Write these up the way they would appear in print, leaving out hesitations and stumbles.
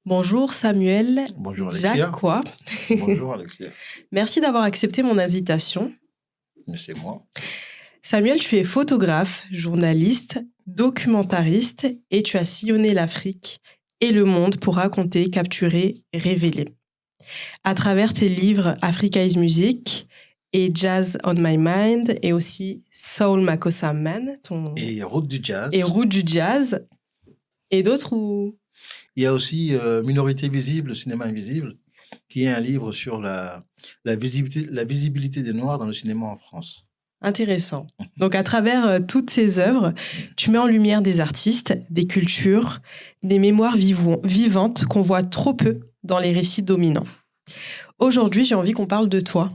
Bonjour Samuel Bonjour Alexia. Jacquois. Bonjour Alexia. Merci d'avoir accepté mon invitation. Mais c'est moi. Samuel, tu es photographe, journaliste, documentariste et tu as sillonné l'Afrique et le monde pour raconter, capturer, révéler. À travers tes livres Africa is Music et Jazz on My Mind et aussi Soul Makossa Man Et Route du Jazz. et Route du Jazz et d'autres où... Il y a aussi Minorité visible, cinéma invisible, qui est un livre sur la visibilité des Noirs dans le cinéma en France. Intéressant. Donc, à travers toutes ces œuvres, tu mets en lumière des artistes, des cultures, des mémoires vivantes qu'on voit trop peu dans les récits dominants. Aujourd'hui, j'ai envie qu'on parle de toi,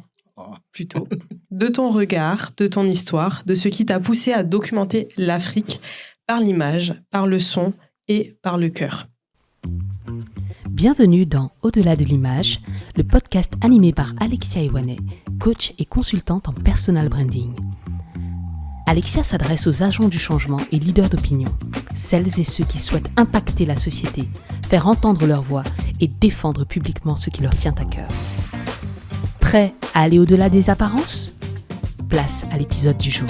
plutôt, de ton regard, de ton histoire, de ce qui t'a poussé à documenter l'Afrique par l'image, par le son et par le cœur. Bienvenue dans Au-delà de l'image, le podcast animé par Alexia Iwane, coach et consultante en personal branding. Alexia s'adresse aux agents du changement et leaders d'opinion, celles et ceux qui souhaitent impacter la société, faire entendre leur voix et défendre publiquement ce qui leur tient à cœur. Prêt à aller au-delà des apparences ? Place à l'épisode du jour.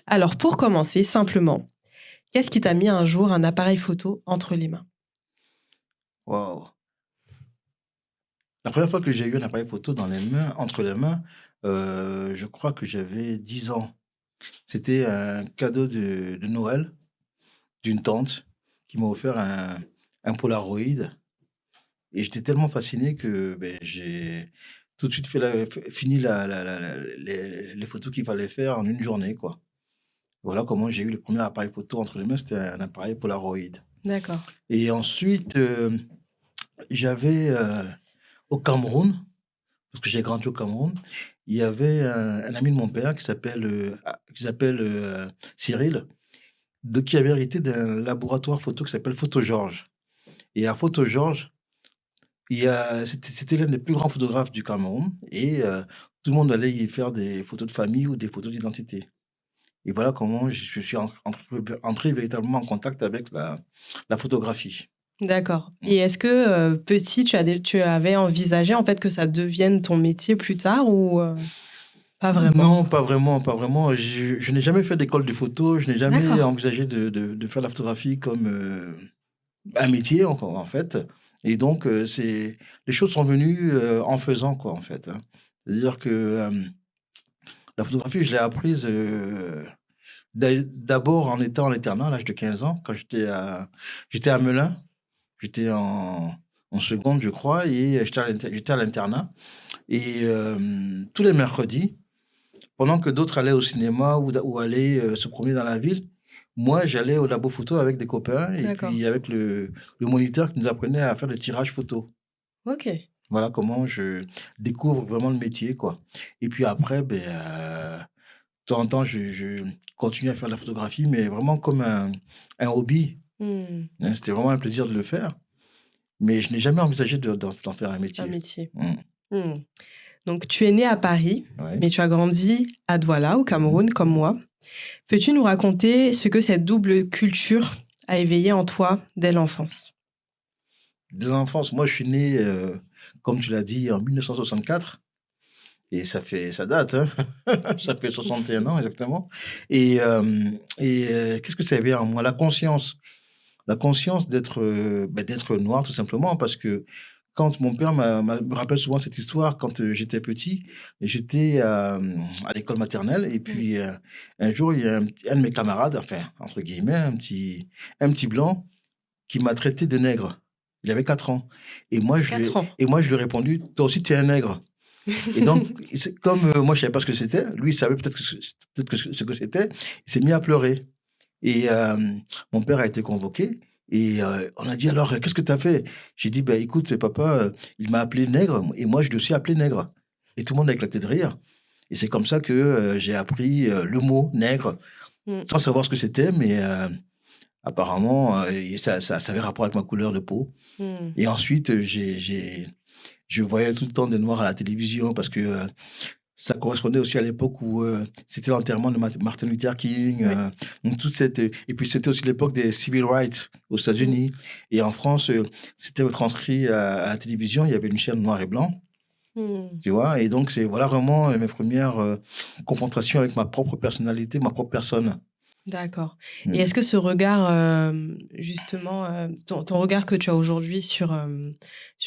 Alors, pour commencer, simplement, qu'est-ce qui t'a mis un jour un appareil photo entre les mains ? Wow. La première fois que j'ai eu un appareil photo entre les mains, je crois que j'avais 10 ans. C'était un cadeau de Noël d'une tante qui m'a offert un Polaroid. Et j'étais tellement fasciné que j'ai tout de suite fini les photos qu'il fallait faire en une journée, quoi. Voilà comment j'ai eu le premier appareil photo entre les mains, c'était un appareil Polaroid. D'accord. Et ensuite, j'avais au Cameroun, parce que j'ai grandi au Cameroun, il y avait un ami de mon père qui s'appelle Cyril, qui avait hérité d'un laboratoire photo qui s'appelle Photo Georges. Et à Photo Georges, c'était l'un des plus grands photographes du Cameroun et tout le monde allait y faire des photos de famille ou des photos d'identité. Et voilà comment je suis entré véritablement en contact avec la photographie. D'accord. Et est-ce que petit, tu avais envisagé en fait que ça devienne ton métier plus tard ou pas vraiment ? Non, pas vraiment. Je n'ai jamais fait d'école de photo, je n'ai jamais D'accord. envisagé de faire la photographie comme un métier en fait. Et donc, les choses sont venues en faisant, quoi, en fait, hein. C'est-à-dire que la photographie, je l'ai apprise d'abord en étant en internat à l'âge de 15 ans, quand j'étais à Melun. J'étais en seconde, je crois, et j'étais à l'internat. Et tous les mercredis, pendant que d'autres allaient au cinéma ou allaient se promener dans la ville, moi, j'allais au labo photo avec des copains et D'accord. puis avec le moniteur qui nous apprenait à faire le tirage photo. Ok. Voilà comment je découvre vraiment le métier, quoi. Et puis après, de temps en temps, je continue à faire de la photographie, mais vraiment comme un hobby, Hmm. hein. C'était vraiment un plaisir de le faire. Mais je n'ai jamais envisagé d'en faire un Un métier. métier. Mmh. Hmm. Donc, tu es né à Paris, Ouais. mais tu as grandi à Douala, au Cameroun, comme moi. Peux-tu nous raconter ce que cette double culture a éveillé en toi dès l'enfance ? Dès l'enfance, moi je suis né, comme tu l'as dit, en 1964 et ça date, hein. Ça fait 61 ans exactement et qu'est-ce que ça éveille en moi? La conscience d'être noir tout simplement parce que quand mon père me rappelle souvent cette histoire quand, j'étais petit, j'étais à l'école maternelle et puis, un jour il y a un de mes camarades, enfin entre guillemets, un petit blanc qui m'a traité de nègre. Il avait 4 ans et moi je lui ai 4 ans. lui ai répondu: «Toi aussi tu es un nègre». Et donc comme, moi je savais pas ce que c'était, lui il savait peut-être que ce que c'était, il s'est mis à pleurer et mon père a été convoqué et on a dit: «Alors, qu'est-ce que tu as fait?» J'ai dit: «Bah écoute, c'est papa, il m'a appelé nègre et moi je le suis appelé nègre» et tout le monde a éclaté de rire et c'est comme ça que, j'ai appris, le mot nègre Hmm. sans savoir ce que c'était mais apparemment, ça avait rapport avec ma couleur de peau Hmm. et ensuite, je voyais tout le temps des noirs à la télévision parce que, ça correspondait aussi à l'époque où c'était l'enterrement de Martin Luther King. Oui. Donc toute cette, et puis c'était aussi l'époque des civil rights aux États-Unis. Et en France, c'était retranscrit à la télévision. Il y avait une chaîne noir et blanc. Tu vois, et donc c'est voilà vraiment mes premières confrontations avec ma propre personnalité, ma propre personne. D'accord. Et est-ce que ce regard, justement, ton regard que tu as aujourd'hui sur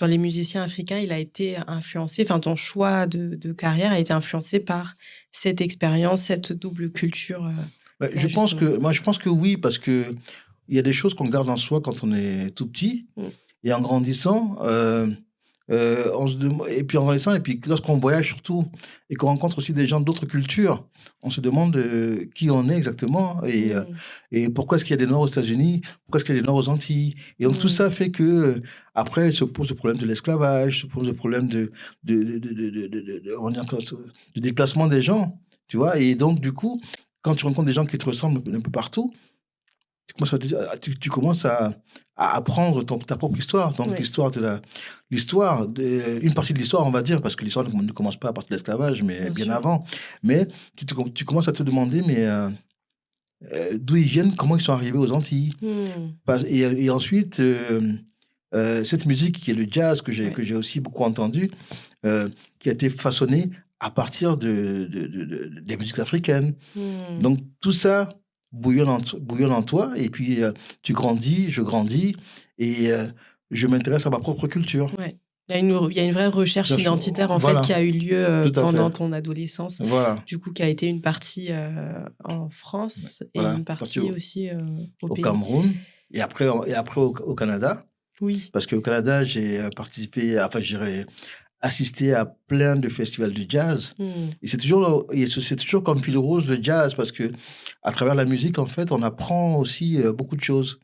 les musiciens africains, il a été influencé, enfin ton choix de carrière a été influencé par cette expérience, cette double culture Ouais, là, justement? je pense que oui, parce que il y a des choses qu'on garde en soi quand on est tout petit, Mm. et en grandissant, et puis en grandissant, et puis lorsqu'on voyage surtout, et qu'on rencontre aussi des gens d'autres cultures, on se demande qui on est exactement, et pourquoi est-ce qu'il y a des Noirs aux États-Unis, pourquoi est-ce qu'il y a des Noirs aux Antilles. Et donc tout ça fait que, après, se pose le problème de l'esclavage, se pose le problème on va dire de déplacement des gens, tu vois. Et donc, du coup, quand tu rencontres des gens qui te ressemblent un peu partout, tu commences à apprendre ta propre histoire. Donc, Oui. une partie de l'histoire, on va dire, parce que l'histoire ne commence pas à partir de l'esclavage, mais bien sûr. avant. Mais tu commences à te demander, mais d'où ils viennent, comment ils sont arrivés aux Antilles. Et ensuite, cette musique qui est le jazz, que j'ai aussi beaucoup entendu, qui a été façonnée à partir des musiques africaines. Donc, tout ça bouillonne en toi, et puis tu grandis, je grandis, et je m'intéresse à ma propre culture. Ouais. Il y a une vraie recherche Bien sûr. identitaire, en Voilà. fait, qui a eu lieu Tout à pendant fait. ton adolescence, Voilà. du coup, qui a été une partie en France Voilà. et une partie aussi au pays. Cameroun, et après au Canada. Oui. Parce qu'au Canada, j'ai participé, enfin, j'ai assisté à plein de festivals de jazz. Et c'est toujours comme fil rouge le jazz, parce que à travers la musique, en fait, on apprend aussi beaucoup de choses.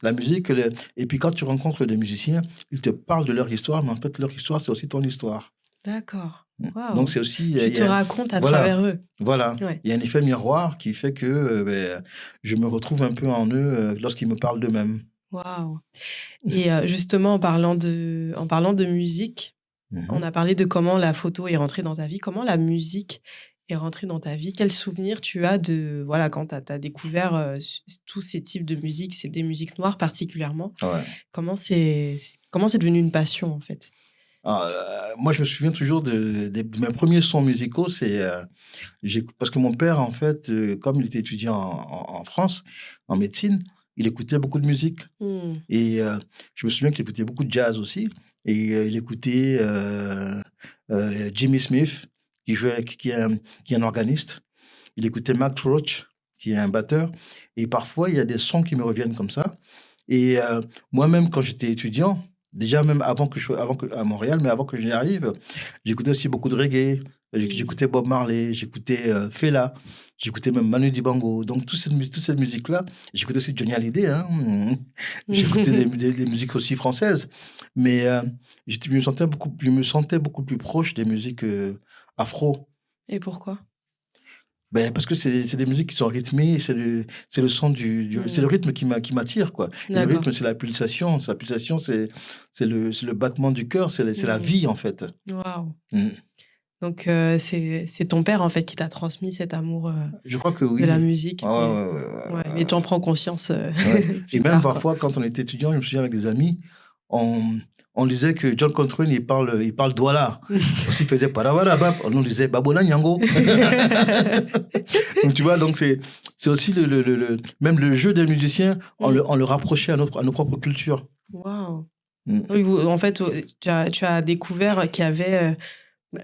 La musique, et puis quand tu rencontres des musiciens, ils te parlent de leur histoire, mais en fait, leur histoire, c'est aussi ton histoire. D'accord. Waouh. Donc, c'est aussi... Tu te racontes à voilà. travers eux. Voilà. Ouais. Il y a un effet miroir qui fait que je me retrouve un peu en eux lorsqu'ils me parlent d'eux-mêmes. Waouh. Et justement, en parlant de musique, on a parlé de comment la photo est rentrée dans ta vie. Comment la musique est rentrée dans ta vie? Quel souvenir tu as de, voilà, quand tu as découvert tous ces types de musique, c'est des musiques noires particulièrement. Ouais. Comment c'est devenu une passion, en fait? Moi, je me souviens toujours de mes premiers sons musicaux. Parce que mon père, en fait, comme il était étudiant en France, en médecine, il écoutait beaucoup de musique. Et je me souviens qu'il écoutait beaucoup de jazz aussi. Et il écoutait Jimmy Smith, qui est un organiste. Il écoutait Max Roach, qui est un batteur. Et parfois, il y a des sons qui me reviennent comme ça. Et moi-même, quand j'étais étudiant, déjà même à Montréal, mais avant que je n'y arrive, j'écoutais aussi beaucoup de reggae. J'écoutais Bob Marley, j'écoutais Fela, j'écoutais même Manu Dibango. Donc toute cette musique-là, j'écoutais aussi Johnny Hallyday. J'écoutais des musiques aussi françaises. Mais je me sentais beaucoup plus proche des musiques afro. Et pourquoi? Parce que c'est des musiques qui sont rythmées, c'est le son c'est le rythme qui m'attire, quoi. Et le rythme, c'est la pulsation. La pulsation, c'est le battement du cœur, c'est la vie, en fait. Waouh. Donc, c'est ton père, en fait, qui t'a transmis cet amour Je crois que oui. de la musique. Ouais. Mais tu en prends conscience Et même tard, parfois, quand on était étudiant, je me souviens avec des amis, on disait que John Coltrane, il parle Douala. Aussi, il faisait Parabarabap. On nous disait Babola Nyango. Donc, tu vois, donc c'est aussi même le jeu des musiciens, on le rapprochait à nos propres cultures. Waouh. Oui, en fait, tu as découvert qu'il y avait,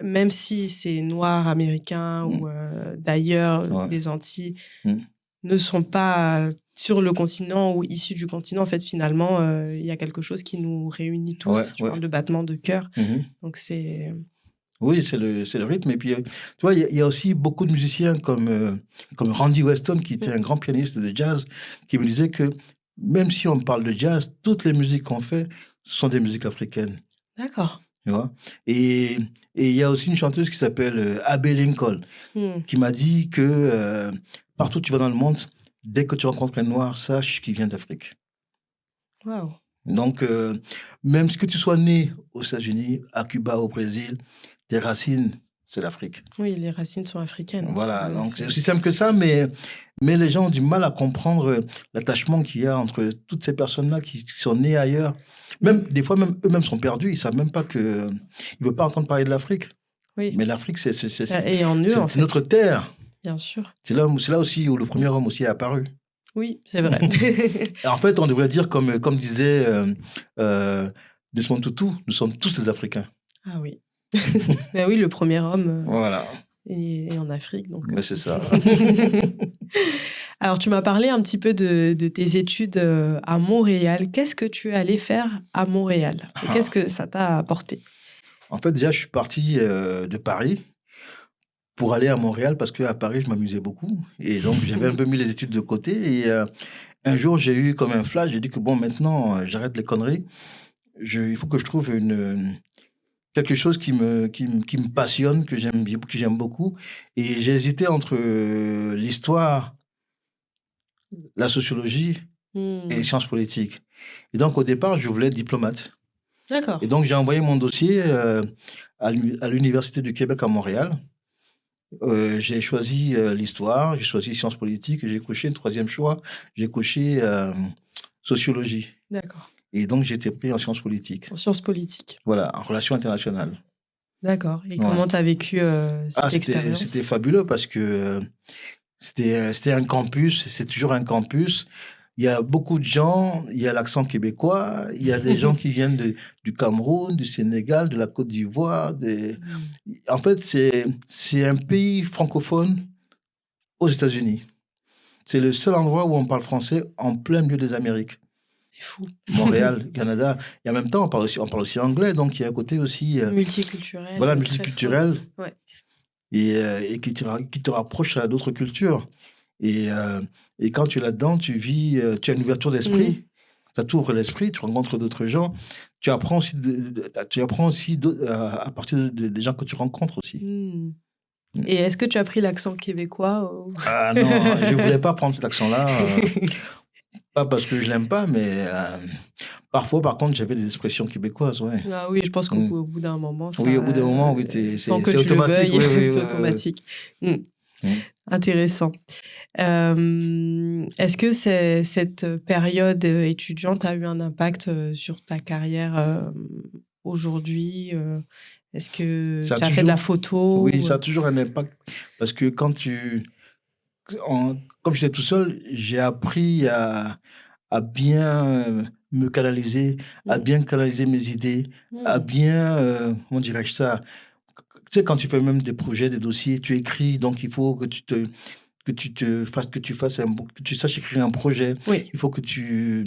même si c'est noirs américains ou d'ailleurs, des Antilles, ne sont pas sur le continent ou issus du continent, en fait, finalement, il y a quelque chose qui nous réunit tous. Tu parles de battement de cœur. Donc, c'est... Oui, c'est le rythme. Et puis, tu vois, il y a aussi beaucoup de musiciens comme Randy Weston, qui était un grand pianiste de jazz, qui me disait que même si on parle de jazz, toutes les musiques qu'on fait sont des musiques africaines. D'accord. Tu vois? Et il y a aussi une chanteuse qui s'appelle Abbey Lincoln, qui m'a dit que partout où tu vas dans le monde, dès que tu rencontres un noir, sache qu'il vient d'Afrique. Waouh. Donc, même que tu sois né aux États-Unis, à Cuba, au Brésil, tes racines c'est l'Afrique. Oui, les racines sont africaines. Voilà, Ouais, donc c'est aussi simple que ça, mais les gens ont du mal à comprendre l'attachement qu'il y a entre toutes ces personnes-là qui sont nées ailleurs. Même, des fois, même eux-mêmes sont perdus, ils ne savent même pas que... Ils ne veulent pas entendre parler de l'Afrique. Oui. Mais l'Afrique, c'est Et en eux, en fait. notre terre. Bien sûr. C'est là aussi où le premier homme aussi est apparu. Oui, c'est vrai. Et en fait, on devrait dire, comme disait Desmond Tutu, nous sommes tous des Africains. Ah oui. Ben oui, le premier homme Voilà. est en Afrique. Donc, Mais c'est ça. Alors, tu m'as parlé un petit peu de tes études à Montréal. Qu'est-ce que tu es allé faire à Montréal? Et qu'est-ce que ça t'a apporté? En fait, déjà, je suis parti de Paris pour aller à Montréal parce qu'à Paris, je m'amusais beaucoup. Et donc, j'avais un peu mis les études de côté. Et un jour, j'ai eu comme un flash. J'ai dit que bon, maintenant, j'arrête les conneries. Il faut que je trouve quelque chose qui me passionne, que j'aime beaucoup. Et j'ai hésité entre l'histoire, la sociologie et les sciences politiques. Et donc, au départ, je voulais être diplomate. D'accord. Et donc, j'ai envoyé mon dossier à l'Université du Québec à Montréal. J'ai choisi l'histoire, j'ai choisi sciences politiques, et j'ai coché un troisième choix, j'ai coché sociologie. D'accord. Et donc, j'ai été pris en sciences politiques. En sciences politiques. Voilà, en relations internationales. D'accord. Et comment tu as vécu cette expérience? C'était fabuleux parce que c'était un campus, c'est toujours un campus. Il y a beaucoup de gens, il y a l'accent québécois, il y a des gens qui viennent du Cameroun, du Sénégal, de la Côte d'Ivoire. En fait, c'est un pays francophone aux États-Unis. C'est le seul endroit où on parle français en plein milieu des Amériques. C'est fou. Montréal, Canada. Et en même temps, on parle aussi anglais, donc il y a un côté aussi... multiculturel. Voilà, multiculturel. Ouais. Et qui te rapproche à d'autres cultures. Et quand tu es là-dedans, tu as une ouverture d'esprit. Ça t'ouvre l'esprit, tu rencontres d'autres gens. Tu apprends aussi à partir des gens que tu rencontres aussi. Et est-ce que tu as pris l'accent québécois Ah non, je ne voulais pas prendre cet accent-là. Pas parce que je l'aime pas, mais parfois, par contre, j'avais des expressions québécoises. Ouais. Ah oui, je pense qu'au bout d'un moment, ça, oui, au bout d'un moment, oui, c'est automatique. Oui, c'est automatique. Intéressant. Est-ce que cette période étudiante a eu un impact sur ta carrière aujourd'hui? Est-ce que tu as fait de la photo? Oui, ça a toujours un impact. Parce que comme j'étais tout seul, j'ai appris à bien me canaliser, à bien canaliser mes idées, à bien, comment dirais-je ça? Tu sais, quand tu fais même des projets, des dossiers, tu écris, donc il faut que tu saches écrire un projet. Oui. Il faut que tu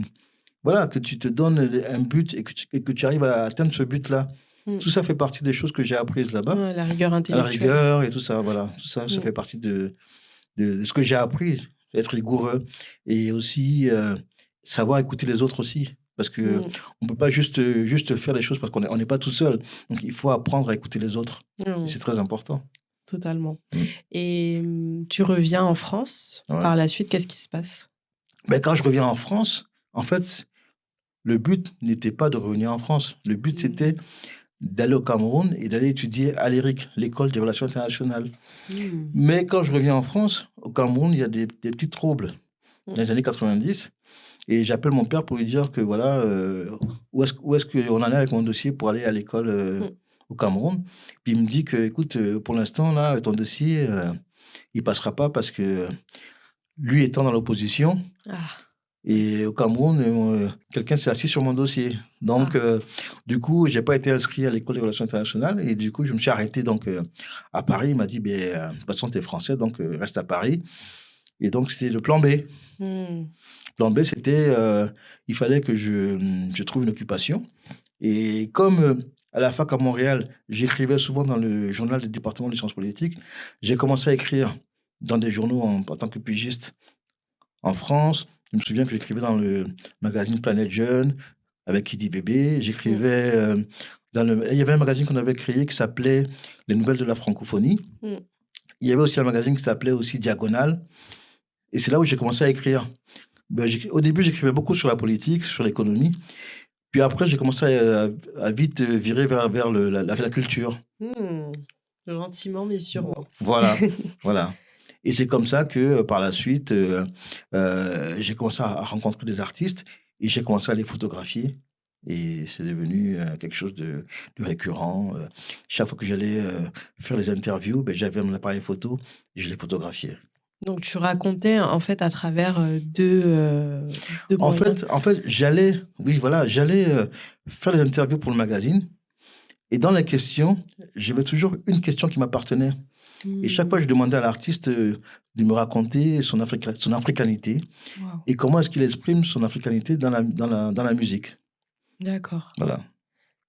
te donnes un but et que tu arrives à atteindre ce but-là. Tout ça fait partie des choses que j'ai apprises là-bas. Ouais, la rigueur intellectuelle. La rigueur et tout ça, voilà. Tout ça, ça fait partie de ce que j'ai appris, être rigoureux et aussi savoir écouter les autres aussi. Parce qu'on ne peut pas juste faire les choses parce qu'on n'est pas tout seul. Donc, il faut apprendre à écouter les autres. C'est très important. Totalement. Et tu reviens en France. Par la suite, qu'est-ce qui se passe? Quand je reviens en France, en fait, le but n'était pas de revenir en France. Le but, c'était d'aller au Cameroun et d'aller étudier à l'ERIC, l'école des relations internationales. Mais quand je reviens en France, au Cameroun, il y a des petits troubles dans les années 90. Et j'appelle mon père pour lui dire que voilà, où est-ce qu'on en est avec mon dossier pour aller à l'école au Cameroun. Puis il me dit que, écoute, pour l'instant, là, ton dossier, il passera pas parce que lui étant dans l'opposition, et au Cameroun, quelqu'un s'est assis sur mon dossier. Donc, du coup, j'ai pas été inscrit à l'école des relations internationales. Et du coup, je me suis arrêté donc, à Paris. Il m'a dit, de toute façon, tu es français, donc reste à Paris. Et donc, c'était le plan B. Plan B, c'était, il fallait que je trouve une occupation. Et comme à la fac à Montréal, j'écrivais souvent dans le journal du département des sciences politiques, j'ai commencé à écrire dans des journaux en tant que pigiste en France. Je me souviens que j'écrivais dans le magazine Planète Jeune avec Kidi Bébé. J'écrivais il y avait un magazine qu'on avait créé qui s'appelait Les Nouvelles de la Francophonie. Il y avait aussi un magazine qui s'appelait aussi Diagonale. Et c'est là où j'ai commencé à écrire. Au début, j'écrivais beaucoup sur la politique, sur l'économie. Puis après, j'ai commencé à vite virer vers la culture. Gentiment, mais sûrement. Voilà, voilà. Et c'est comme ça que, par la suite, j'ai commencé à rencontrer des artistes et j'ai commencé à les photographier. Et c'est devenu quelque chose de récurrent. Chaque fois que j'allais faire les interviews, ben, j'avais mon appareil photo et je les photographiais. Donc, tu racontais, en fait, à travers deux En moyens. fait, j'allais, oui, voilà, j'allais faire les interviews pour le magazine. Et dans les questions, j'avais toujours une question qui m'appartenait. Et chaque fois, je demandais à l'artiste de me raconter son africanité Wow. et comment est-ce qu'il exprime son africanité dans la musique. D'accord. Voilà.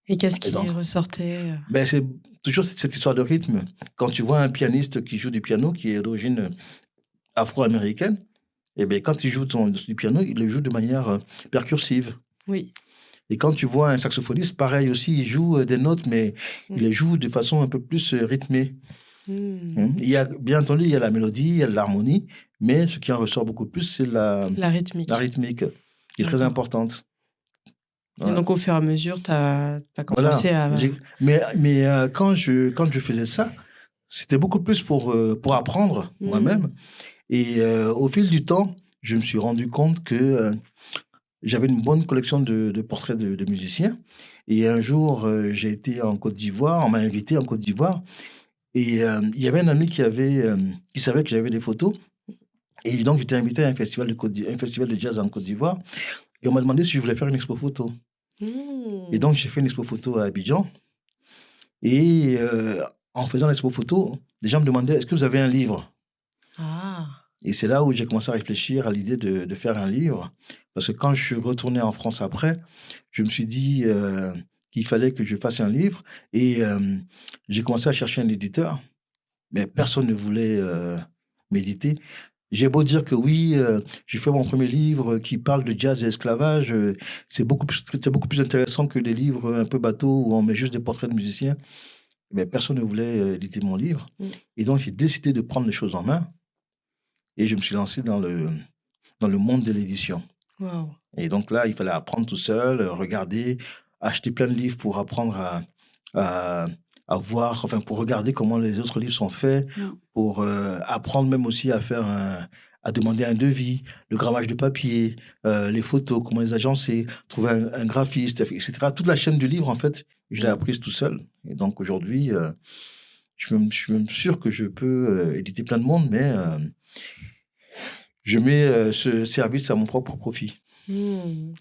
Et qu'est-ce Et qui donc, ressortait ben, c'est toujours cette histoire de rythme. Quand tu vois un pianiste qui joue du piano, qui est d'origine afro-américaine, et ben, quand il joue du piano, il le joue de manière percussive. Oui. Et quand tu vois un saxophoniste, pareil aussi, il joue des notes, mais il les joue de façon un peu plus rythmée. Il y a, bien entendu, il y a la mélodie, il y a l'harmonie, mais ce qui en ressort beaucoup plus, c'est La rythmique. la rythmique, qui est très D'accord. importante. Et Voilà. donc, au fur et à mesure, tu as commencé à... Mais quand je faisais ça, c'était beaucoup plus pour apprendre moi-même. Et au fil du temps, je me suis rendu compte que j'avais une bonne collection de portraits de musiciens. Et un jour, j'ai été en Côte d'Ivoire, on m'a invité en Côte d'Ivoire. Et il y avait un ami qui savait que j'avais des photos. Et donc, j'étais invité à un festival de jazz en Côte d'Ivoire. Et on m'a demandé si je voulais faire une expo photo. Et donc, j'ai fait une expo photo à Abidjan. Et en faisant l'expo photo, les gens me demandaient, est-ce que vous avez un livre? Ah. Et c'est là où j'ai commencé à réfléchir à l'idée de faire un livre. Parce que quand je suis retourné en France après, je me suis dit qu'il fallait que je fasse un livre. Et j'ai commencé à chercher un éditeur. Mais personne ne voulait m'éditer. J'ai beau dire que oui, j'ai fait mon premier livre qui parle de jazz et esclavage. C'est beaucoup plus intéressant que des livres un peu bateaux où on met juste des portraits de musiciens. Mais personne ne voulait éditer mon livre. Et donc, j'ai décidé de prendre les choses en main. Et je me suis lancé dans le monde de l'édition. Wow. Et donc là, il fallait apprendre tout seul, regarder, acheter plein de livres pour apprendre à voir, enfin, pour regarder comment les autres livres sont faits, pour apprendre même aussi à demander un devis, le grammage de papier, les photos, comment les agencer, trouver un graphiste, etc. Toute la chaîne du livre, en fait, je l'ai apprise tout seul. Et donc aujourd'hui, je suis même sûr que je peux éditer plein de monde, mais je mets ce service à mon propre profit.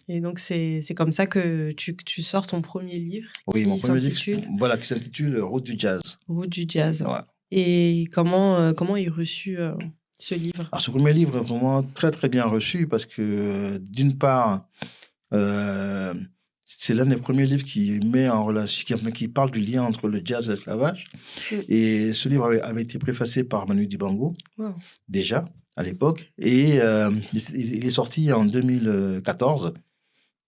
Et donc, c'est comme ça que tu sors ton premier livre Oui, mon qui premier s'intitule livre, voilà, qui s'intitule Route du jazz. Route du jazz. Ouais. Et comment est reçu ce livre? Alors, ce premier livre est vraiment très, très bien reçu parce que, d'une part, c'est l'un des premiers livres qui met en relation, qui parle du lien entre le jazz et l'esclavage. Et ce livre avait été préfacé par Manu Dibango, déjà, à l'époque. Et il est sorti en 2014,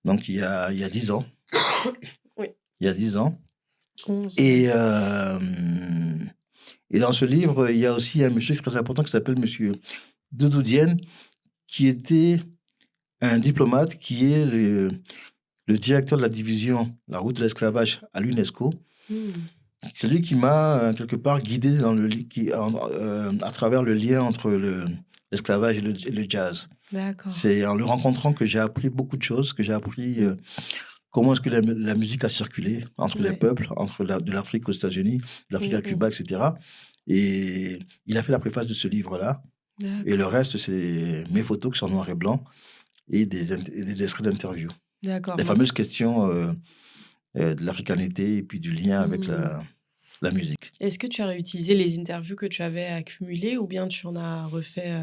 donc il y a 10 ans. Oui. Il y a 10 ans. 11. Et dans ce livre, il y a aussi un monsieur très important qui s'appelle monsieur Doudou Diène, qui était un diplomate, qui est le directeur de la division La Route de l'esclavage à l'UNESCO. C'est lui qui m'a quelque part guidé à travers le lien entre l'esclavage et le jazz. D'accord. C'est en le rencontrant que j'ai appris beaucoup de choses, que j'ai appris comment est-ce que la musique a circulé entre les peuples, de l'Afrique aux États-Unis, de l'Afrique à Cuba, etc. Et il a fait la préface de ce livre-là. Et le reste, c'est mes photos qui sont en noir et blanc et des extraits d'interviews. D'accord. Les fameuses questions de l'africanité et puis du lien avec la musique. Est-ce que tu as réutilisé les interviews que tu avais accumulées ou bien tu en as refait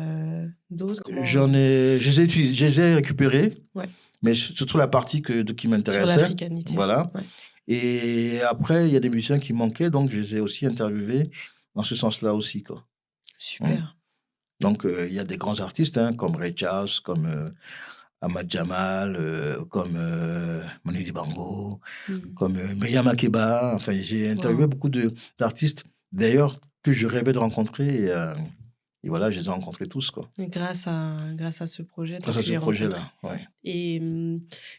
d'autres? Je les ai récupérées, mais surtout la partie qui m'intéressait. Sur l'africanité. Voilà. Ouais. Et après, il y a des musiciens qui manquaient, donc je les ai aussi interviewés dans ce sens-là aussi, quoi. Super. Donc, il y a des grands artistes comme Ray Charles, comme Ahmad Jamal, comme Manu Dibango, comme Myriam Makeba. Enfin, j'ai interviewé beaucoup d'artistes, d'ailleurs, que je rêvais de rencontrer. Et voilà, je les ai rencontrés tous, quoi. Et grâce à ce projet, grâce à ce projet-là, ouais. Et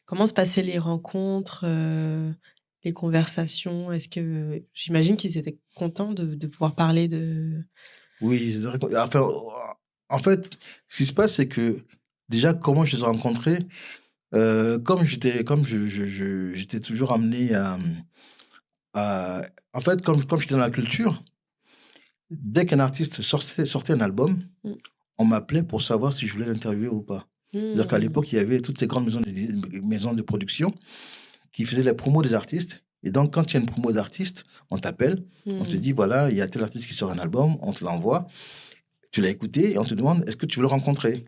comment se passaient les rencontres les conversations? Est-ce que j'imagine qu'ils étaient contents de pouvoir parler de... Oui, c'est vrai enfin, en fait, ce qui se passe, c'est que déjà, comment je les ai rencontrés, comme j'étais toujours amené à en fait, comme j'étais dans la culture, dès qu'un artiste sortait un album, Mm. on m'appelait pour savoir si je voulais l'interviewer ou pas. C'est-à-dire qu'à l'époque, il y avait toutes ces grandes maisons de production qui faisaient la promo des artistes. Et donc, quand il y a une promo d'artiste, on t'appelle, on te dit, voilà, il y a tel artiste qui sort un album, on te l'envoie, tu l'as écouté et on te demande, est-ce que tu veux le rencontrer?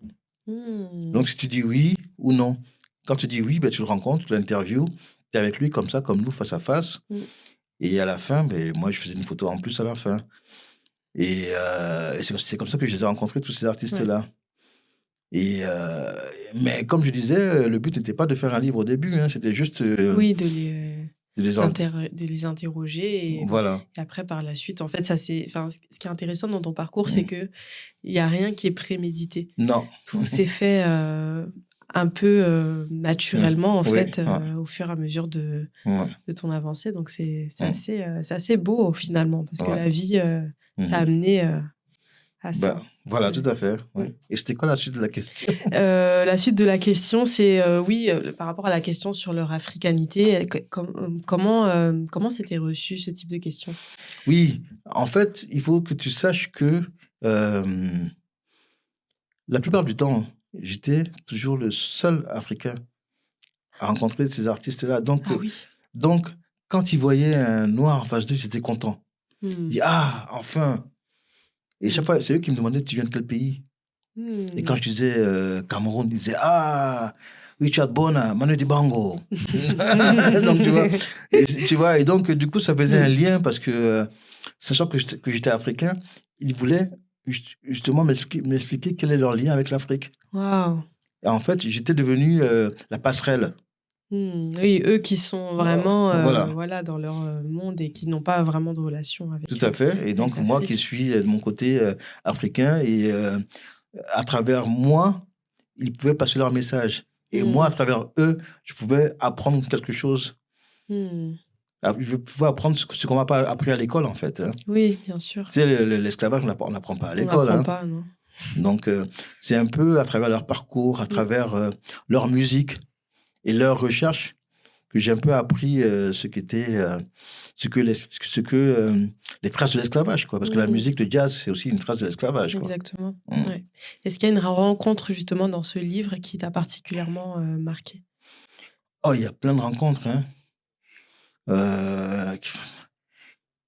Donc, si tu dis oui ou non. Quand tu dis oui, ben, tu le rencontres, tu l'interviews, tu es avec lui comme ça, comme nous, face à face. Et à la fin, ben, moi, je faisais une photo en plus à la fin. Et c'est comme ça que je les ai rencontrés, tous ces artistes-là. Et mais comme je disais, le but n'était pas de faire un livre au début, hein, c'était juste Oui, de les de les interroger et voilà. après, par la suite, en fait, ça c'est... Enfin, ce qui est intéressant dans ton parcours, c'est qu'il n'y a rien qui est prémédité. Non. Tout s'est fait un peu naturellement, en Oui, fait, ouais. au fur et à mesure de Ouais. ton avancée. Donc, c'est assez beau, finalement, parce que Ouais. la vie t'a amené à ça. Bah, voilà, Ouais. tout à fait. Ouais. Et c'était quoi la suite de la question? La suite de la question, c'est par rapport à la question sur leur africanité, comment c'était reçu ce type de question? Oui, en fait, il faut que tu saches que euh, la plupart du temps, j'étais toujours le seul Africain à rencontrer ces artistes-là. Donc, Ah oui. donc, quand ils voyaient un noir en face d'eux, ils étaient contents. Ils Hmm. disaient, ah, enfin! Et chaque fois, c'est eux qui me demandaient, tu viens de quel pays? Et quand je disais Cameroun, ils disaient, ah, Richard Bona, Manu Dibango. Donc, tu vois, et donc, du coup, ça faisait un lien parce que, sachant que j'étais africain, ils voulaient justement m'expliquer quel est leur lien avec l'Afrique. Waouh. Et en fait, j'étais devenu la passerelle. Oui, eux qui sont vraiment Voilà. dans leur monde et qui n'ont pas vraiment de relation avec Tout à fait. Et donc, moi qui l'Afrique. suis de mon côté africain, et à travers moi, ils pouvaient passer leur message. Et moi, à travers eux, je pouvais apprendre quelque chose. Je pouvais apprendre ce qu'on m'a pas appris à l'école, en fait. Hein. Oui, bien sûr. Tu sais, l'esclavage, on n'apprend pas à On l'école. n'apprend Hein. pas, non. Donc, c'est un peu à travers leur parcours, à travers leur musique et leur recherche que j'ai un peu appris ce qu'était, ce que les traces de l'esclavage, quoi. Parce que la musique, le jazz, c'est aussi une trace de l'esclavage, quoi. Exactement. Ouais. Est-ce qu'il y a une rencontre justement dans ce livre qui t'a particulièrement marqué? Oh, il y a plein de rencontres, hein. Il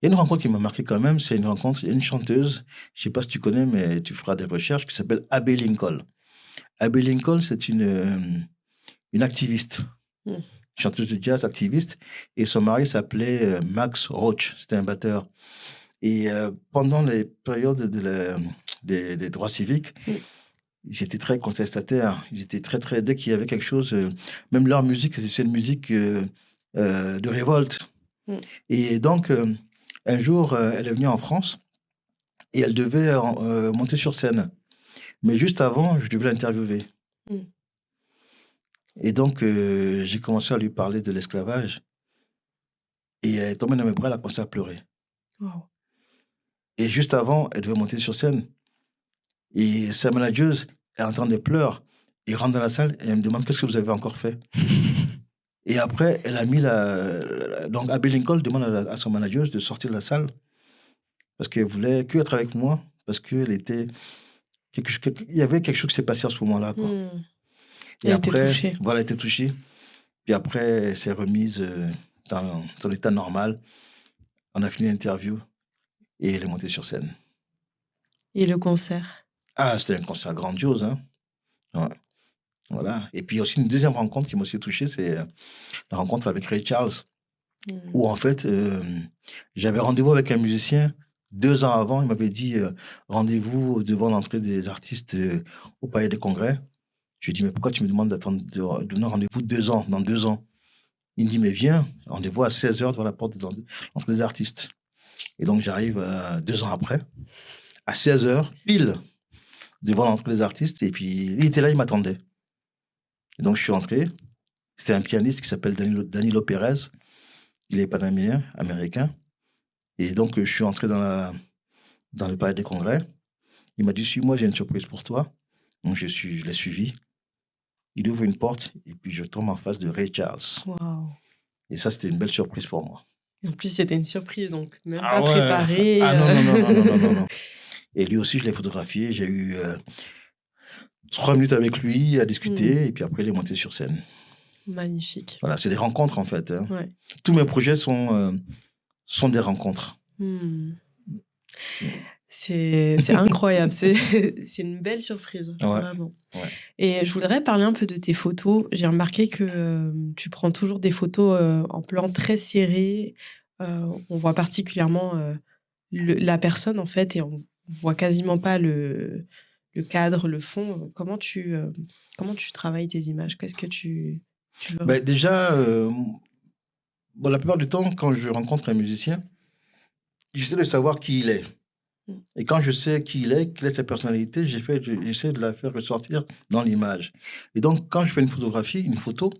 y a une rencontre qui m'a marqué quand même, c'est une rencontre, il y a une chanteuse, je ne sais pas si tu connais, mais tu feras des recherches, qui s'appelle Abbey Lincoln. Abbey Lincoln, c'est une activiste, chanteuse de jazz, activiste, et son mari s'appelait Max Roach, c'était un batteur. Et pendant les périodes des droits civiques, j'étais très contestataire. J'étais très... Dès qu'il y avait quelque chose, même leur musique, c'est une musique de révolte. Et donc, un jour, elle est venue en France et elle devait monter sur scène. Mais juste avant, je devais l'interviewer. Et donc, j'ai commencé à lui parler de l'esclavage. Et elle est tombée dans mes bras, elle a commencé à pleurer. Wow. Et juste avant, elle devait monter sur scène. Et sa manageuse, elle entend des pleurs. Elle rentre dans la salle et elle me demande qu'est-ce que vous avez encore fait. Et après, elle a mis donc, Abbey Lincoln demande à son manageuse de sortir de la salle parce qu'elle voulait que être avec moi, parce qu'elle était... Il y avait quelque chose qui s'est passé à ce moment-là, quoi. Et elle après, était touchée. voilà, elle était touchée. Puis après, elle s'est remise dans son état normal. On a fini l'interview et elle est montée sur scène. Et le concert? Ah, c'était un concert grandiose, hein. Ouais. Voilà. Et puis aussi une deuxième rencontre qui m'a aussi touché, c'est la rencontre avec Ray Charles, où en fait, j'avais rendez-vous avec un musicien 2 ans avant. Il m'avait dit rendez-vous devant l'entrée des artistes au Palais des Congrès. Je lui ai dit, mais pourquoi tu me demandes de donner rendez-vous 2 ans, dans 2 ans? Il me dit, mais viens, rendez-vous à 16h devant la porte de l'entrée des artistes. Et donc j'arrive 2 ans après, à 16h, pile, devant l'entrée des artistes. Et puis il était là, il m'attendait. Et donc je suis entré. C'était un pianiste qui s'appelle Danilo Pérez. Il est panaméen, américain. Et donc, je suis entré dans le palais des congrès. Il m'a dit, suis-moi, j'ai une surprise pour toi. Donc, je l'ai suivi. Il ouvre une porte et puis je tombe en face de Ray Charles. Wow. Et ça, c'était une belle surprise pour moi. En plus, c'était une surprise, donc même Ah pas préparé. Non. Et lui aussi, je l'ai photographié. J'ai eu 3 minutes avec lui à discuter. Et puis après, il est monté sur scène. Magnifique. Voilà, c'est des rencontres, en fait. Hein. Ouais. Tous mes projets sont des rencontres. C'est incroyable. C'est une belle surprise, vraiment. Ouais. Et je voudrais parler un peu de tes photos. J'ai remarqué que tu prends toujours des photos en plan très serré. On voit particulièrement la personne, en fait, et on voit quasiment pas le cadre, le fond. Comment tu travailles tes images? Qu'est-ce que tu veux? Déjà, la plupart du temps, quand je rencontre un musicien, j'essaie de savoir qui il est. Et quand je sais qui il est, quelle est sa personnalité, j'essaie de la faire ressortir dans l'image. Et donc, quand je fais une photo,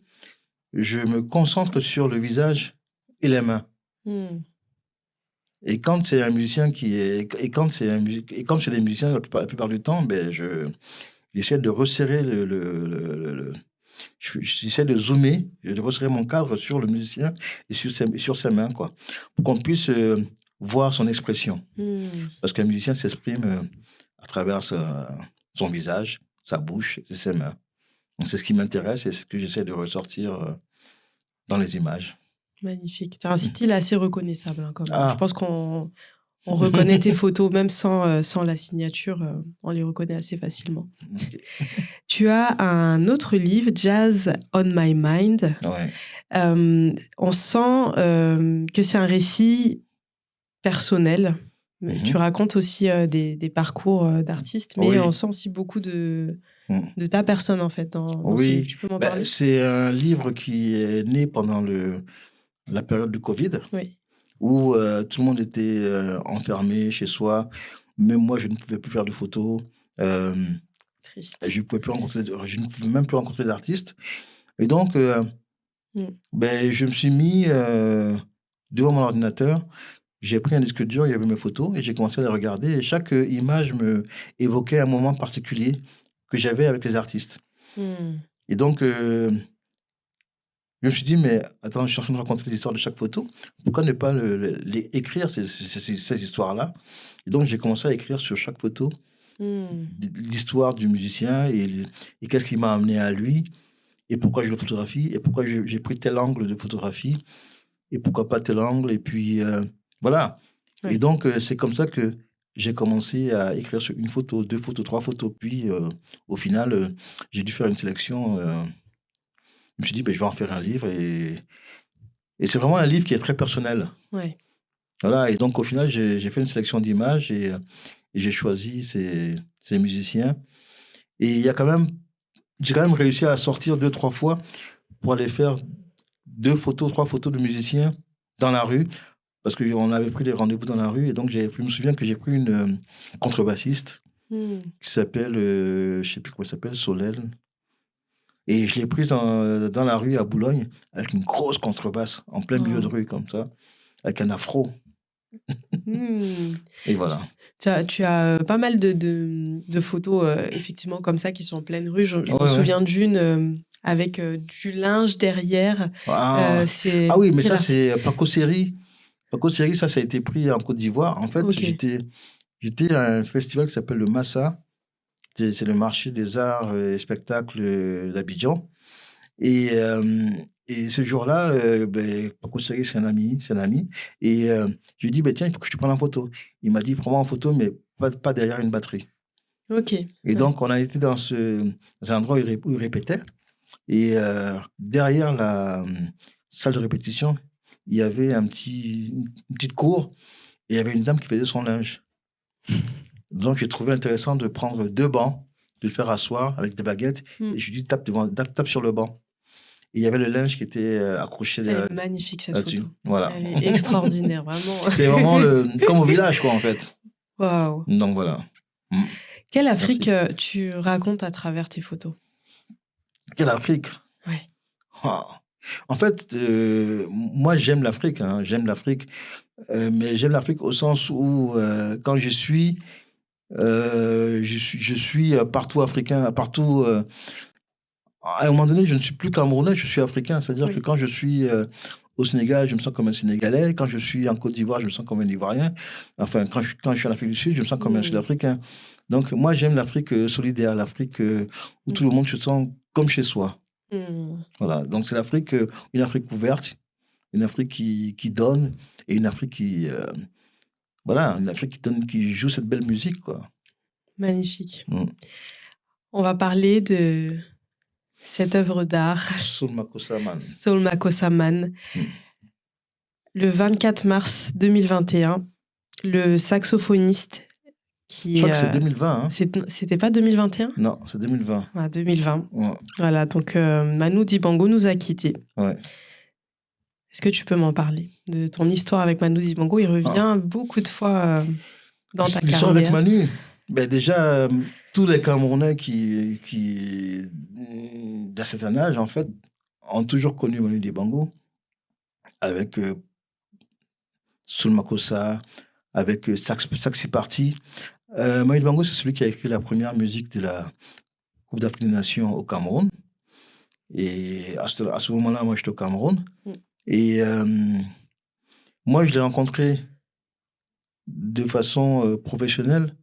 je me concentre sur le visage et les mains. Et quand c'est un musicien comme c'est des musiciens la plupart du temps, j'essaie de resserrer j'essaie de zoomer, de resserrer mon cadre sur le musicien et sur ses mains, quoi, pour qu'on puisse voir son expression. Parce qu'un musicien s'exprime à travers son visage, sa bouche et ses mains. Donc c'est ce qui m'intéresse et ce que j'essaie de ressortir dans les images. Magnifique. Tu as un style assez reconnaissable, hein, quand même. Je pense qu'on reconnaît tes photos, même sans la signature, on les reconnaît assez facilement. Okay. Tu as un autre livre, Jazz on My Mind. Ouais. On sent que c'est un récit personnel. Tu racontes aussi des parcours d'artistes, mais on sent aussi beaucoup de ta personne, en fait, dans ce livre. Tu peux m'en parler? C'est un livre qui est né pendant la période du Covid, où tout le monde était enfermé chez soi. Même moi, je ne pouvais plus faire de photos. Triste. Je ne pouvais même plus rencontrer d'artistes. Et donc, je me suis mis devant mon ordinateur. J'ai pris un disque dur, il y avait mes photos, et j'ai commencé à les regarder. Et chaque image me évoquait un moment particulier que j'avais avec les artistes. Et donc, je me suis dit, mais attends, je suis en train de raconter les histoires de chaque photo. Pourquoi ne pas écrire ces histoires-là? Et donc, j'ai commencé à écrire sur chaque photo l'histoire du musicien et qu'est-ce qui m'a amené à lui et pourquoi je le photographie et pourquoi j'ai pris tel angle de photographie et pourquoi pas tel angle. Et puis, voilà. Et donc, c'est comme ça que j'ai commencé à écrire sur une photo, 2 photos, 3 photos. Puis, au final, j'ai dû faire une sélection. Je me suis dit, je vais en faire un livre. Et c'est vraiment un livre qui est très personnel. Ouais. Voilà. Et donc, au final, j'ai fait une sélection d'images et j'ai choisi ces musiciens. Et j'ai quand même réussi à sortir 2-3 fois pour aller faire 2 photos, 3 photos de musiciens dans la rue. Parce qu'on avait pris des rendez-vous dans la rue. Et donc, je me souviens que j'ai pris une contrebassiste qui s'appelle, je ne sais plus comment elle s'appelle, Solène. Et je l'ai prise dans la rue à Boulogne avec une grosse contrebasse en plein milieu de rue, comme ça, avec un afro. Et voilà. Tu as pas mal de photos, effectivement, comme ça, qui sont en pleine rue. Je me souviens d'une avec du linge derrière. Oui, mais ça, c'est Paco Seri. Paco Seri, ça a été pris en Côte d'Ivoire. En fait, j'étais à un festival qui s'appelle le Massa. C'est le marché des arts et spectacles d'Abidjan. Et ce jour-là, Paco Seri, c'est un ami. Et je lui ai dit, tiens, il faut que je te prenne en photo. Il m'a dit, prends-moi en photo, mais pas derrière une batterie. OK. Et donc, on a été dans un endroit où il répétait. Et derrière la salle de répétition, il y avait une petite cour. Et il y avait une dame qui faisait son linge. Donc, j'ai trouvé intéressant de prendre 2 bancs, de le faire asseoir avec des baguettes. Et je lui ai dit, tape sur le banc. Et il y avait le linge qui était accroché derrière. Elle est magnifique, cette photo. Voilà. Elle est extraordinaire, vraiment. C'est vraiment comme au village, quoi, en fait. Waouh. Donc, voilà. Quelle Afrique tu racontes à travers tes photos? Quelle Afrique? Ouais. En fait, moi, j'aime l'Afrique, hein, mais j'aime l'Afrique au sens où, quand je suis partout africain, partout. À un moment donné, je ne suis plus camerounais, je suis africain. C'est-à-dire que Oui. quand je suis au Sénégal, je me sens comme un Sénégalais. Quand je suis en Côte d'Ivoire, je me sens comme un Ivoirien. Enfin, quand je suis en Afrique du Sud, je me sens comme un Sud-Africain. Donc, moi, j'aime l'Afrique solidaire, l'Afrique où tout le monde se sent comme chez soi. Voilà. Donc, c'est l'Afrique, une Afrique ouverte, une Afrique qui donne et une Afrique voilà, une Afrique qui joue cette belle musique, quoi. Magnifique. On va parler de cette œuvre d'art, Soul Makossa Man. Soul Makossa Man. Le 24 mars 2021, le saxophoniste qui... Je crois que c'est 2020. Hein. C'était pas 2021 ? Non, c'est 2020. Ah, 2020. Ouais. Voilà, donc Manu Dibango nous a quittés. Ouais. Est-ce que tu peux m'en parler de ton histoire avec Manu Dibango ? Il revient beaucoup de fois dans ta carrière. L'histoire avec Manu, ben déjà, tous les Camerounais qui d'un certain âge, en fait, ont toujours connu Manu Dibango avec Soul Makossa, avec Saxi Party. Manu Dibango, c'est celui qui a écrit la première musique de la Coupe d'Afrique des Nations au Cameroun. Et à ce moment-là, moi, j'étais au Cameroun. Et moi, je l'ai rencontré de façon professionnelle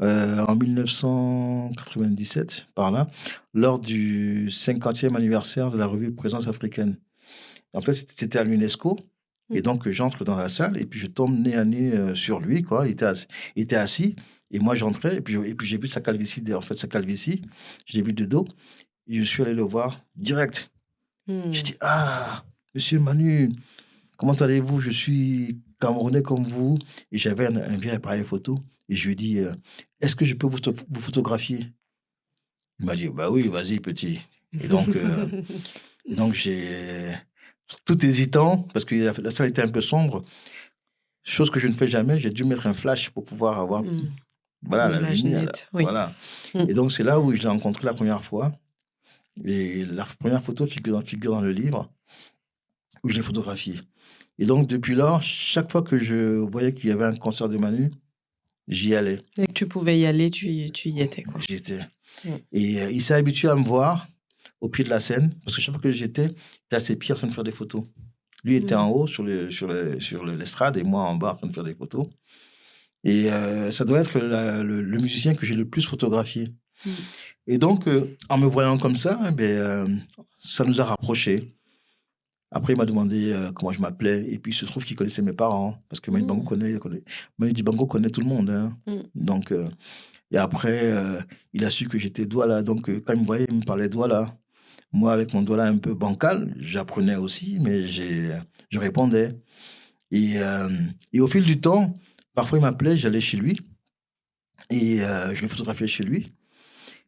en 1997, par là, lors du 50e anniversaire de la revue Présence africaine. En fait, c'était à l'UNESCO. Et donc, j'entre dans la salle et puis je tombe nez à nez sur lui, quoi. Il était assis et moi, j'entrais et puis j'ai vu sa calvitie, je l'ai vu de dos et je suis allé le voir direct. J'ai dit, ah, monsieur Manu, comment allez-vous? Je suis Camerounais comme vous. Et j'avais un vieil appareil photo. Et je lui ai dit, est-ce que je peux vous photographier? Il m'a dit, bah oui, vas-y, petit. Et donc j'ai, tout hésitant, parce que la salle était un peu sombre, chose que je ne fais jamais, j'ai dû mettre un flash pour pouvoir avoir voilà, la lumière. Oui. Voilà. Et donc c'est là où je l'ai rencontré la première fois. Et la première photo figure dans le livre où je l'ai photographié. Et donc, depuis lors, chaque fois que je voyais qu'il y avait un concert de Manu, j'y allais. Dès que tu pouvais y aller, tu y étais, quoi. J'y étais. Et il s'est habitué à me voir au pied de la scène, parce que chaque fois que j'étais, il était à ses pieds en train de faire des photos. Lui était en haut sur l'estrade et moi en bas en train de faire des photos. Et ça doit être le musicien que j'ai le plus photographié. Et donc, en me voyant comme ça, ça nous a rapprochés. Après, il m'a demandé comment je m'appelais. Et puis, il se trouve qu'il connaissait mes parents. Parce que Manu Dibango connaît tout le monde. Hein. Donc, et après, il a su que j'étais Douala. Donc, quand il me voyait, il me parlait Douala. Moi, avec mon Douala un peu bancal, j'apprenais aussi, mais je répondais. Et au fil du temps, parfois, il m'appelait, j'allais chez lui. Et je le photographiais chez lui.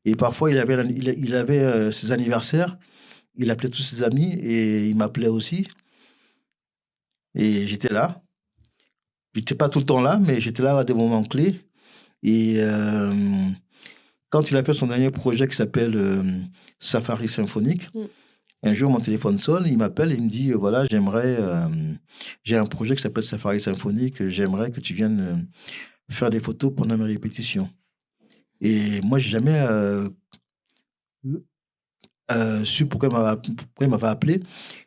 Et parfois, il avait ses anniversaires. Il appelait tous ses amis et il m'appelait aussi. Et j'étais là. Je n'étais pas tout le temps là, mais j'étais là à des moments clés. Et quand il a fait son dernier projet qui s'appelle Safari Symphonique, un jour, mon téléphone sonne, il m'appelle et il me dit, voilà, j'ai un projet qui s'appelle Safari Symphonique, j'aimerais que tu viennes faire des photos pendant mes répétitions. Et moi, je n'ai jamais su pourquoi il m'avait appelé.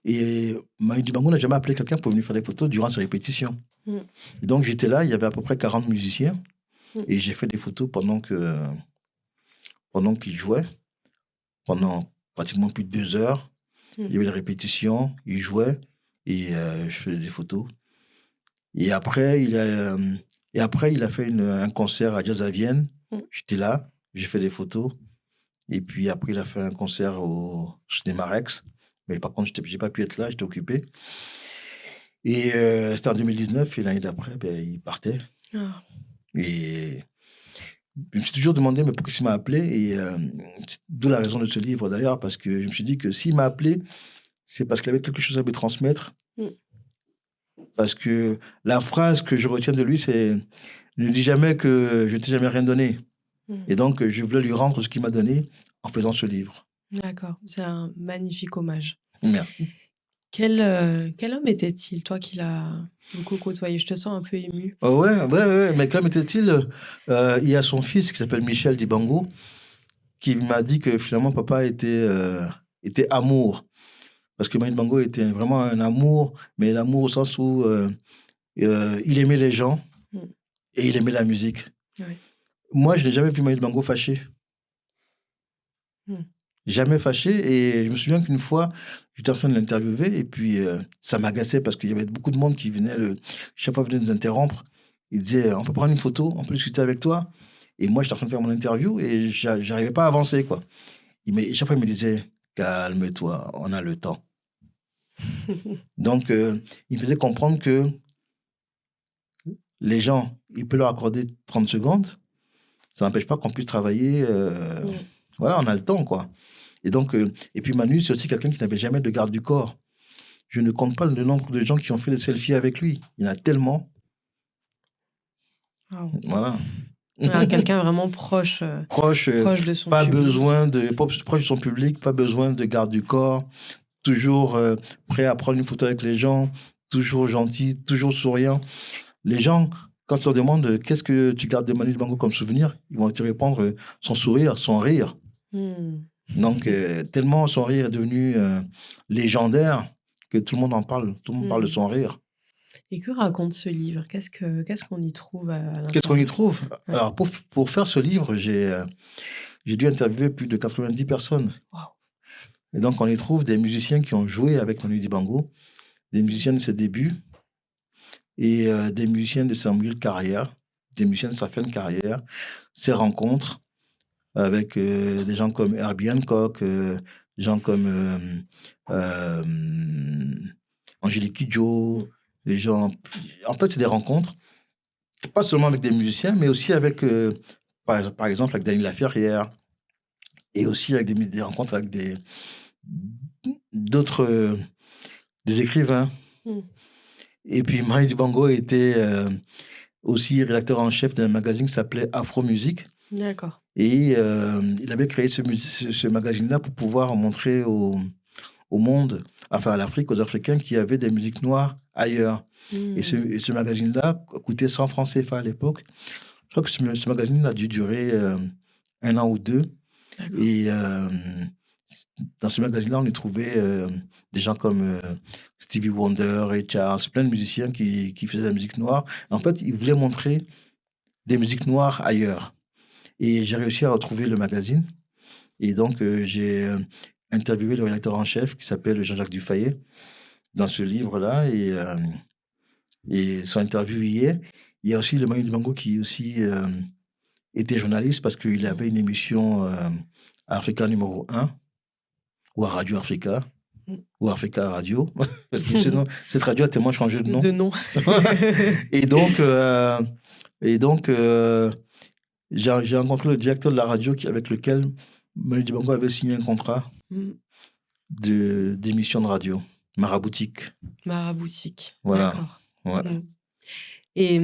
Et Manu Dibango n'a jamais appelé quelqu'un pour venir faire des photos durant ses répétitions. Et donc, j'étais là, il y avait à peu près 40 musiciens. Et j'ai fait des photos pendant qu'ils jouaient, pendant pratiquement plus de 2 heures. Il y avait des répétitions, ils jouaient, et je faisais des photos. Et après, il a fait un concert à Jazz à Vienne. J'étais là, j'ai fait des photos. Et puis après, il a fait un concert au Cinéma Rex. Mais par contre, je n'ai pas pu être là, j'étais occupé. Et c'était en 2019, et l'année d'après, il partait. Et je me suis toujours demandé mais pourquoi il m'a appelé. Et d'où la raison de ce livre d'ailleurs, parce que je me suis dit que s'il m'a appelé, c'est parce qu'il avait quelque chose à me transmettre. Parce que la phrase que je retiens de lui, c'est « Ne dis jamais que je ne t'ai jamais rien donné ». Et donc, je voulais lui rendre ce qu'il m'a donné en faisant ce livre. D'accord, c'est un magnifique hommage. Merci. Quel homme était-il, toi qui l'as beaucoup côtoyé? Je te sens un peu ému. Ouais. Mais comme était-il, il y a son fils qui s'appelle Michel Dibango qui m'a dit que finalement papa était amour. Parce que Manu Dibango était vraiment un amour, mais l'amour au sens où il aimait les gens et il aimait la musique. Ouais. Moi, je n'ai jamais vu Manu Dibango fâché. Jamais fâché. Et je me souviens qu'une fois, j'étais en train de l'interviewer et puis ça m'agaçait parce qu'il y avait beaucoup de monde qui venait, chaque fois venait nous interrompre. Il disait, on peut prendre une photo, on peut discuter avec toi. Et moi, j'étais en train de faire mon interview et j'arrivais pas à avancer, quoi. Chaque fois, il me disait, calme-toi, on a le temps. Donc, il me faisait comprendre que les gens, il peut leur accorder 30 secondes. Ça n'empêche pas qu'on puisse travailler. Voilà, on a le temps, quoi. Et donc, et puis Manu, c'est aussi quelqu'un qui n'avait jamais de garde du corps. Je ne compte pas le nombre de gens qui ont fait des selfies avec lui. Il y en a tellement. Wow. Voilà. Quelqu'un vraiment proche de son pas public. Proche de son public, pas besoin de garde du corps, toujours prêt à prendre une photo avec les gens, toujours gentil, toujours souriant. Les gens, quand tu leur demandes qu'est-ce que tu gardes de Manu Dibango comme souvenir, ils vont te répondre son sourire, son rire. Donc, tellement son rire est devenu légendaire que tout le monde en parle. Tout le monde parle de son rire. Et que raconte ce livre? Qu'est-ce qu'on y trouve à l'intérieur? Qu'est-ce qu'on y trouve? Alors, pour faire ce livre, j'ai dû interviewer plus de 90 personnes. Wow. Et donc, on y trouve des musiciens qui ont joué avec Manu Dibango, des musiciens de ses débuts, et des musiciens de sa milieu de carrière, des musiciens de sa fin de carrière, ses rencontres avec des gens comme Herbie Hancock, des gens comme Angélique Kidjo, les gens... En fait, c'est des rencontres, pas seulement avec des musiciens, mais aussi avec, par exemple, avec Daniel Laferrière, et aussi avec des rencontres avec d'autres des écrivains. Et puis, Manu Dibango était aussi rédacteur en chef d'un magazine qui s'appelait Afro Musique. D'accord. Et il avait créé ce magazine-là pour pouvoir montrer au monde, enfin à l'Afrique, aux Africains, qu'il y avait des musiques noires ailleurs. Et ce magazine-là coûtait 100 francs CFA à l'époque. Je crois que ce magazine a dû durer 1 an ou 2. D'accord. Et dans ce magazine-là, on y trouvait des gens comme Stevie Wonder, Ray Charles, plein de musiciens qui faisaient de la musique noire. En fait, ils voulaient montrer des musiques noires ailleurs. Et j'ai réussi à retrouver le magazine. Et donc, j'ai interviewé le rédacteur en chef qui s'appelle Jean-Jacques Dufayet dans ce livre-là. Et son interview hier. Il y a aussi le Manu Dibango qui aussi était journaliste parce qu'il avait une émission à Africa numéro 1 ou à Radio Africa ou Africa Radio. Parce que sinon, cette radio a tellement changé de nom. Et donc, j'ai rencontré le directeur de la radio avec lequel Manu Dibango avait signé un contrat d'émission de radio, Maraboutique. Maraboutique, voilà. D'accord. Ouais. Et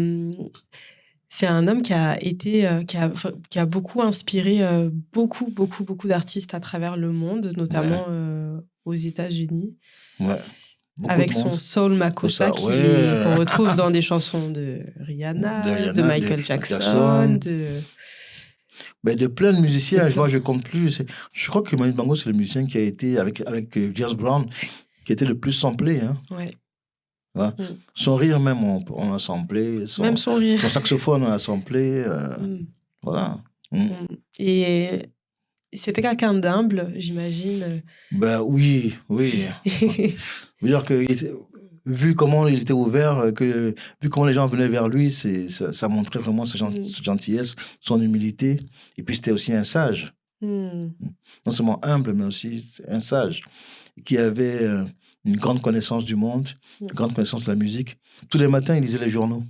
c'est un homme qui a beaucoup inspiré beaucoup d'artistes à travers le monde, notamment aux États-Unis. Ouais. Avec son soul Makossa qu'on retrouve dans des chansons de Rihanna, de Michael Jackson, de plein de musiciens. Moi, je compte plus. Je crois que Manu Dibango, c'est le musicien qui a été, avec James Brown, qui était le plus samplé. Hein. Ouais. Voilà. Son rire même, on a samplé. Même son rire. Son saxophone, on a samplé. Voilà. Et c'était quelqu'un d'humble, j'imagine. Oui. Je veux dire que, vu comment il était ouvert, vu comment les gens venaient vers lui, ça montrait vraiment sa gentillesse, son humilité. Et puis, c'était aussi un sage. Non seulement humble, mais aussi un sage qui avait une grande connaissance du monde, une grande connaissance de la musique. Tous les matins, il lisait les journaux.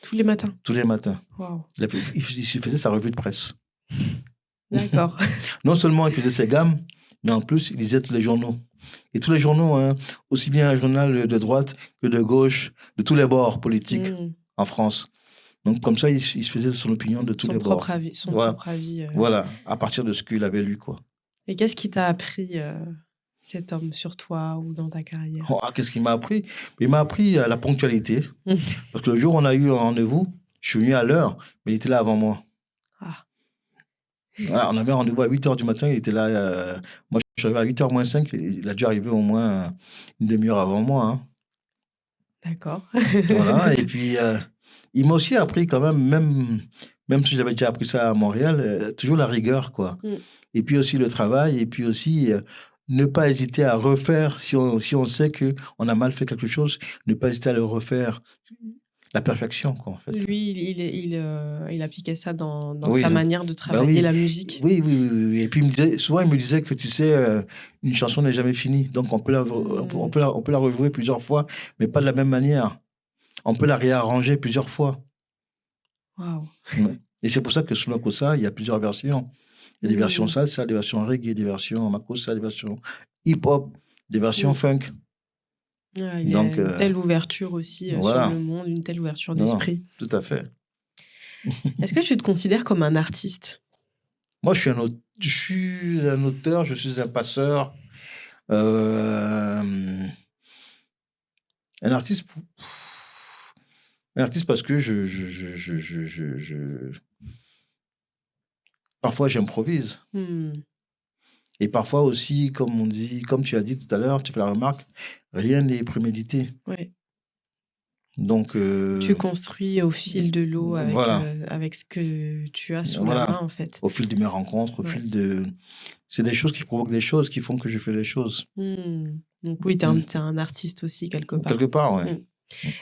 Tous les matins? Tous les matins. Wow. Il faisait sa revue de presse. D'accord. Non seulement il faisait ses gammes, mais en plus, il lisait tous les journaux. Et tous les journaux, aussi bien un journal de droite que de gauche, de tous les bords politiques en France. Donc, comme ça, il se faisait son opinion de tous les bords. Son propre avis. Voilà, à partir de ce qu'il avait lu, quoi. Et qu'est-ce qui t'a appris cet homme sur toi ou dans ta carrière? Oh, qu'est-ce qu'il m'a appris? Il m'a appris la ponctualité. Parce que le jour où on a eu un rendez-vous, je suis venu à l'heure, mais il était là avant moi. Ah, Voilà, on avait un rendez-vous à 8h du matin, il était là. Moi, je suis arrivé à 8h moins 5, il a dû arriver au moins une demi-heure avant moi. Hein. d'accord. Voilà, et puis il m'a aussi appris quand même si j'avais déjà appris ça à Montréal, toujours la rigueur, quoi. Et puis aussi le travail, et puis aussi ne pas hésiter à refaire, si on sait qu'on a mal fait quelque chose, ne pas hésiter à le refaire. La perfection, quoi, en fait. Lui, il appliquait ça dans Oui, sa hein. manière de travailler oui. la musique. Oui. Et puis souvent, il me disait que, tu sais, une chanson n'est jamais finie. Donc, on peut la rejouer plusieurs fois, mais pas de la même manière. On peut la réarranger plusieurs fois. Waouh. Ouais. Et c'est pour ça que sous Makossa, il y a plusieurs versions. Il y a des versions salsa, des versions reggae, des versions Makossa, des versions hip-hop, des versions funk. Ah, il y a une telle ouverture aussi voilà. sur le monde, une telle ouverture Non, d'esprit. tout à fait. Est-ce que tu te considères comme un artiste? Moi, je suis un auteur, je suis un passeur. Un artiste parce que parfois j'improvise. Et parfois aussi, comme tu as dit tout à l'heure, tu fais la remarque, rien n'est prémédité. Ouais. Donc tu construis au fil de l'eau avec, voilà. Avec ce que tu as sous la main, en fait. Au fil de mes rencontres, au fil de... C'est des choses qui provoquent des choses, qui font que je fais des choses. Donc oui, t'es un artiste aussi, quelque part. Quelque part, oui.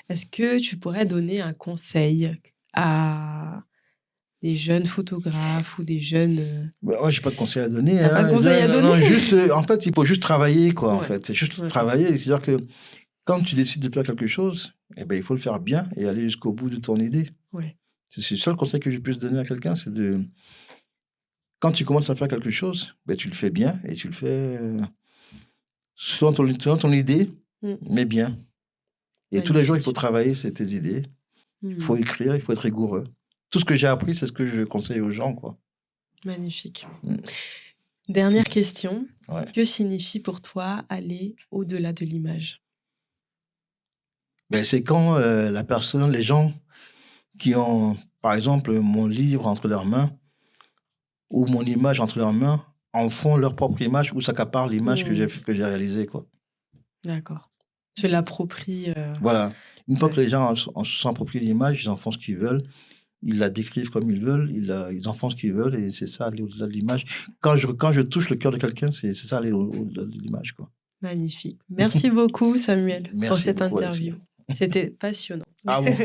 Est-ce que tu pourrais donner un conseil à des jeunes photographes ou des jeunes... Moi, je n'ai pas de conseil à donner. Pas de conseil à donner. Non, juste, en fait, il faut juste travailler, quoi, en Ouais. fait. C'est juste travailler. C'est-à-dire que quand tu décides de faire quelque chose, eh ben, il faut le faire bien et aller jusqu'au bout de ton idée. Ouais. C'est le seul conseil que je puisse donner à quelqu'un, c'est de... Quand tu commences à faire quelque chose, ben, tu le fais bien et tu le fais selon ton idée, mais bien. Et tous les jours, il faut travailler sur tes idées. Il faut écrire, il faut être rigoureux. Tout ce que j'ai appris, c'est ce que je conseille aux gens, quoi. Magnifique. Dernière question. Ouais. Que signifie pour toi aller au-delà de l'image? Ben, c'est quand les gens qui ont, par exemple, mon livre entre leurs mains ou mon image entre leurs mains, en font leur propre image ou s'accaparent l'image que j'ai réalisée, quoi. D'accord. Se l'approprient. Voilà. Une fois que les gens s'approprient l'image, ils en font ce qu'ils veulent. Ils la décrivent comme ils veulent, ils en font ce qu'ils veulent, et c'est ça, aller au-delà de l'image. Quand je touche le cœur de quelqu'un, c'est ça, aller au-delà de l'image, quoi. Magnifique. Merci beaucoup, Samuel, pour cette interview. Alexia. C'était passionnant. Ah bon?